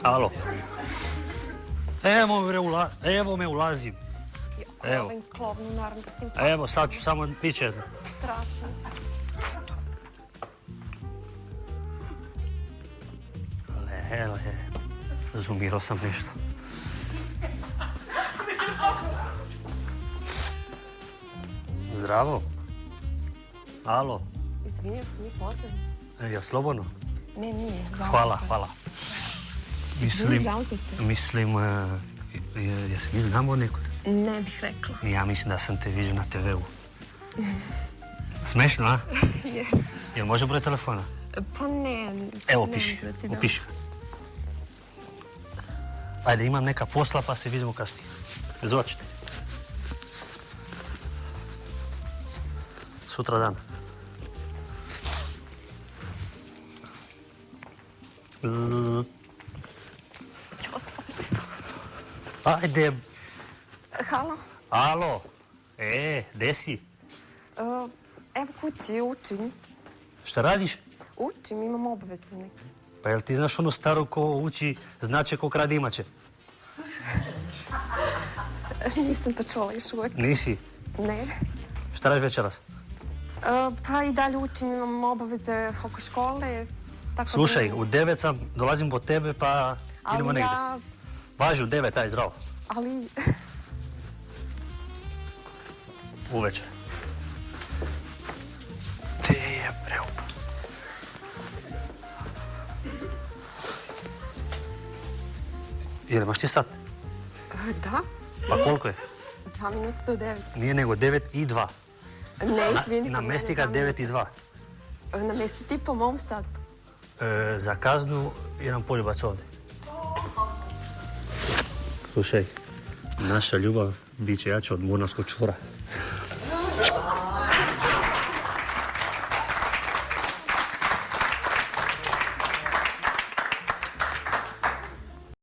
Alo. Evo me ulazim. Evo. Ovim klovnu, naravno da s tim Evo, sad ću samo piće. strašno. Razumirao sam nešto. Zdravo. Alo. Izvinio se, mi poznajemo. Ja slobodno? Ne, nije. Hvala. Mislim, jesi mi znamo nekud? Ne bih rekla. Ja mislim da sam te vidio na TV-u. Smešno, a? Jeste. Jel može broj telefona? Pa ne. Evo, ne piši. mogu da ti dam. Upiši ga. Ajde, imam neka posla pa se vidimo kasnije. Zvaćete. Sutra dan. Ću se opet isto. Ajde. Halo? Alo. Gde si? Evo kući, učim. Šta radiš? Učim, imam obaveze neke. Pa jel ti znaš onu staru ko uči, znače ko krade imaće? Nisam to čula još uvijek. Nisi? Ne. Šta radiš večeras? Pa i dalje učim, imam obaveze oko škole. Tako Slušaj, da... u 9 sam, dolazim po tebe pa idemo negdje. ja... Važi u 9, aj zdravo. Ali... Uveče. Te je breo. Jel imaš ti sat? Da? Pa koliko je? 2 minuta do 9. Nije nego 9 i 2. Ne, izvini. Namesti ga 9 i 2. Namesti ti po mom satu. Za kaznu jedan poljubac ovdje. Slušaj, naša ljubav bit će jača od Murnarskog čvora.